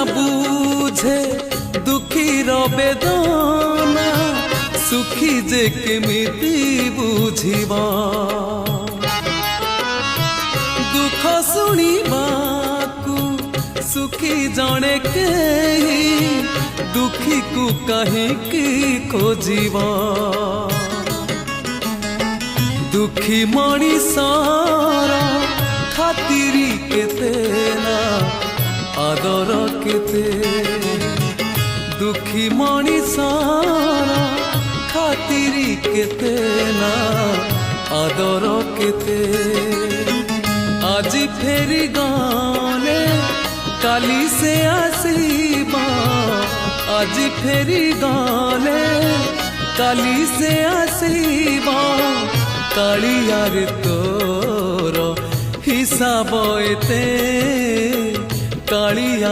बुझे दुखी बेदना सुखी जे केमिति बुझिबा दुख शुणिबाकू सुखी जणे केही दुखी को कहीं खोजिबा दुखी मणिषर खातिरी केते ना आदर केते दुखी मणिषर खातिरी केते ना आदर केते आज फेरी गाने काली से आसीबा आज फेरी गाने काली से आसीबा कालियार तोर हिसाब एते कालिया